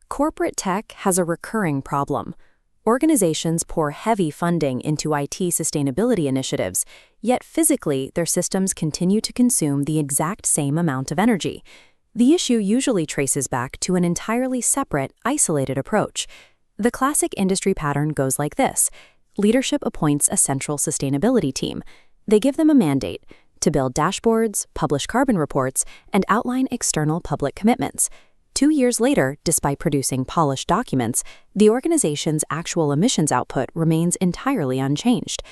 Corporate tech has a recurring problem. Organizations pour heavy funding into IT sustainability initiatives, yet physically their systems continue to consume the exact same amount of energy. The issue usually traces back to an entirely separate, isolated approach. The classic industry pattern goes like this. Leadership appoints a central sustainability team. They give them a mandate to build dashboards, publish carbon reports, and outline external public commitments. 2 years later, despite producing polished documents, the organization's actual emissions output remains entirely unchanged.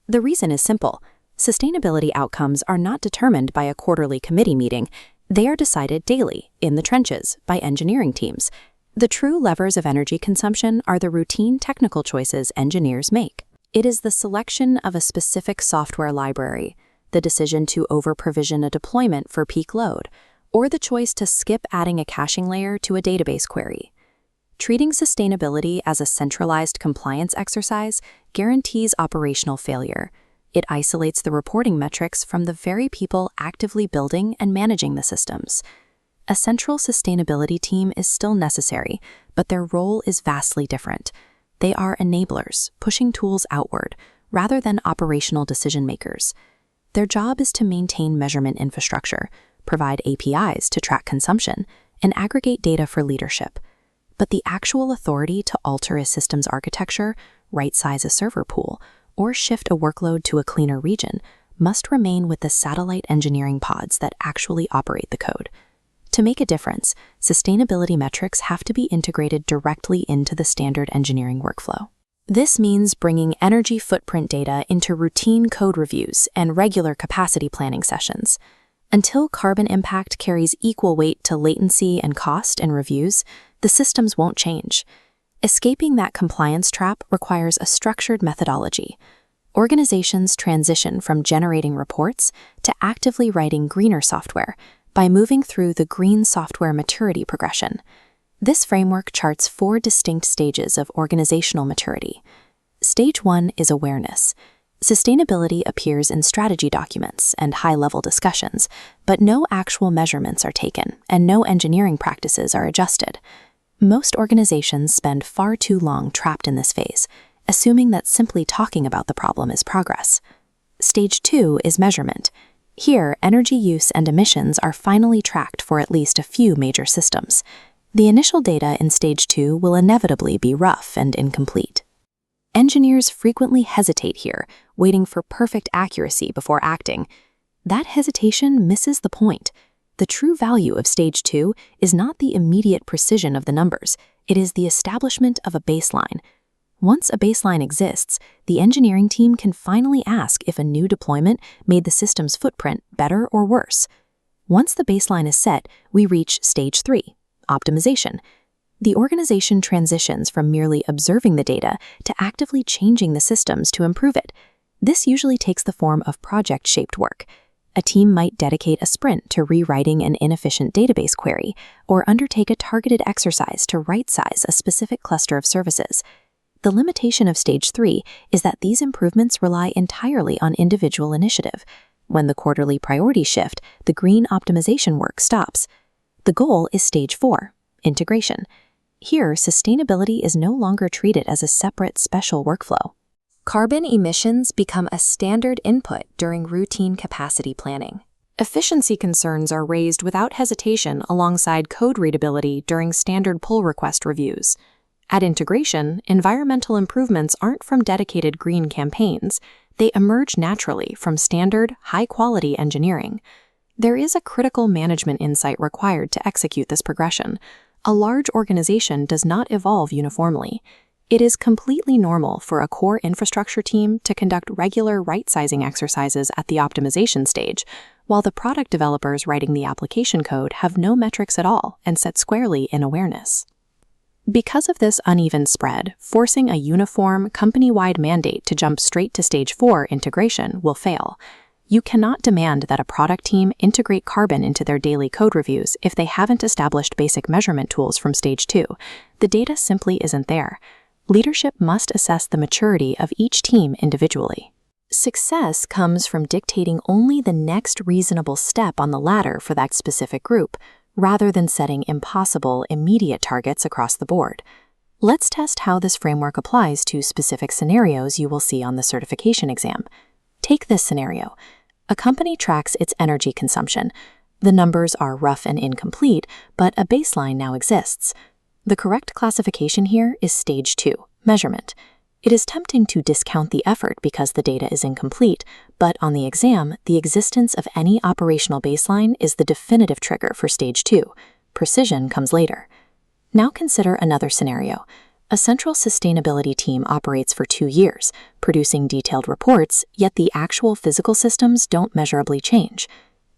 The reason is simple. Sustainability outcomes are not determined by a quarterly committee meeting. They are decided daily, in the trenches, by engineering teams. The true levers of energy consumption are the routine technical choices engineers make. It is the selection of a specific software library, the decision to over-provision a deployment for peak load, or the choice to skip adding a caching layer to a database query. Treating sustainability as a centralized compliance exercise guarantees operational failure. It isolates the reporting metrics from the very people actively building and managing the systems. A central sustainability team is still necessary, but their role is vastly different. They are enablers, pushing tools outward, rather than operational decision makers. Their job is to maintain measurement infrastructure, provide APIs to track consumption, and aggregate data for leadership. But the actual authority to alter a system's architecture, right-size a server pool, or shift a workload to a cleaner region must remain with the satellite engineering pods that actually operate the code. To make a difference, sustainability metrics have to be integrated directly into the standard engineering workflow. This means bringing energy footprint data into routine code reviews and regular capacity planning sessions. Until carbon impact carries equal weight to latency and cost in reviews, the systems won't change. Escaping that compliance trap requires a structured methodology. Organizations transition from generating reports to actively writing greener software by moving through the green software maturity progression. This framework charts 4 distinct stages of organizational maturity. Stage 1 is awareness. Sustainability appears in strategy documents and high-level discussions, but no actual measurements are taken and no engineering practices are adjusted. Most organizations spend far too long trapped in this phase, assuming that simply talking about the problem is progress. Stage 2 is measurement. Here, energy use and emissions are finally tracked for at least a few major systems. The initial data in Stage 2 will inevitably be rough and incomplete. Engineers frequently hesitate here, waiting for perfect accuracy before acting. That hesitation misses the point. The true value of Stage 2 is not the immediate precision of the numbers, it is the establishment of a baseline. Once a baseline exists, the engineering team can finally ask if a new deployment made the system's footprint better or worse. Once the baseline is set, we reach Stage 3, optimization. The organization transitions from merely observing the data to actively changing the systems to improve it. This usually takes the form of project-shaped work. A team might dedicate a sprint to rewriting an inefficient database query, or undertake a targeted exercise to right-size a specific cluster of services. The limitation of Stage 3 is that these improvements rely entirely on individual initiative. When the quarterly priorities shift, the green optimization work stops. The goal is Stage 4, integration. Here, sustainability is no longer treated as a separate, special workflow. Carbon emissions become a standard input during routine capacity planning. Efficiency concerns are raised without hesitation alongside code readability during standard pull request reviews. At integration, environmental improvements aren't from dedicated green campaigns. They emerge naturally from standard, high-quality engineering. There is a critical management insight required to execute this progression. A large organization does not evolve uniformly. It is completely normal for a core infrastructure team to conduct regular right-sizing exercises at the optimization stage, while the product developers writing the application code have no metrics at all and sit squarely in awareness. Because of this uneven spread, forcing a uniform, company-wide mandate to jump straight to Stage 4 integration will fail. You cannot demand that a product team integrate carbon into their daily code reviews if they haven't established basic measurement tools from Stage 2. The data simply isn't there. Leadership must assess the maturity of each team individually. Success comes from dictating only the next reasonable step on the ladder for that specific group, rather than setting impossible, immediate targets across the board. Let's test how this framework applies to specific scenarios you will see on the certification exam. Take this scenario. A company tracks its energy consumption. The numbers are rough and incomplete, but a baseline now exists. The correct classification here is Stage 2, measurement. It is tempting to discount the effort because the data is incomplete, but on the exam, the existence of any operational baseline is the definitive trigger for Stage 2. Precision comes later. Now consider another scenario. A central sustainability team operates for 2 years, producing detailed reports, yet the actual physical systems don't measurably change.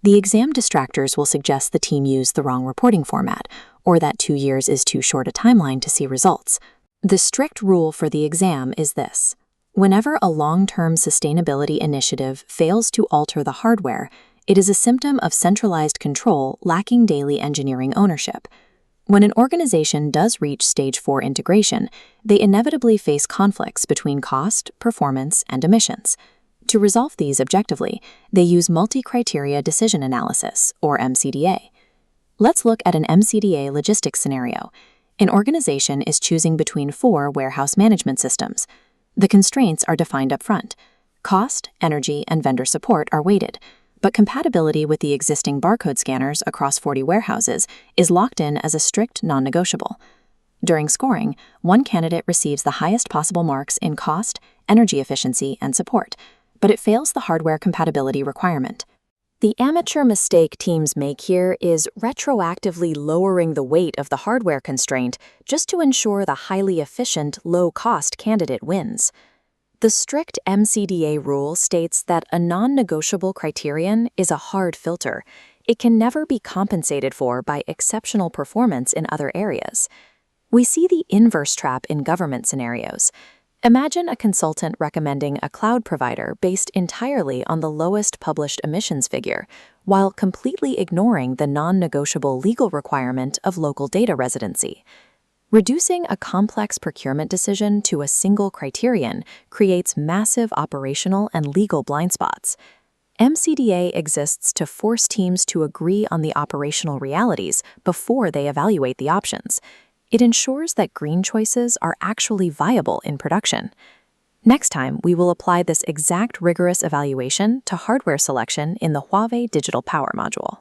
The exam distractors will suggest the team used the wrong reporting format, or that 2 years is too short a timeline to see results. The strict rule for the exam is this: whenever a long-term sustainability initiative fails to alter the hardware, it is a symptom of centralized control lacking daily engineering ownership. When an organization does reach Stage 4 integration, they inevitably face conflicts between cost, performance, and emissions. To resolve these objectively, they use multi-criteria decision analysis, or MCDA. Let's look at an MCDA logistics scenario. An organization is choosing between 4 warehouse management systems. The constraints are defined up front. Cost, energy, and vendor support are weighted, but compatibility with the existing barcode scanners across 40 warehouses is locked in as a strict non-negotiable. During scoring, one candidate receives the highest possible marks in cost, energy efficiency, and support, but it fails the hardware compatibility requirement. The amateur mistake teams make here is retroactively lowering the weight of the hardware constraint just to ensure the highly efficient, low-cost candidate wins. The strict MCDA rule states that a non-negotiable criterion is a hard filter. It can never be compensated for by exceptional performance in other areas. We see the inverse trap in government scenarios. Imagine a consultant recommending a cloud provider based entirely on the lowest published emissions figure, while completely ignoring the non-negotiable legal requirement of local data residency. Reducing a complex procurement decision to a single criterion creates massive operational and legal blind spots. MCDA exists to force teams to agree on the operational realities before they evaluate the options. It ensures that green choices are actually viable in production. Next time, we will apply this exact rigorous evaluation to hardware selection in the Huawei Digital Power module.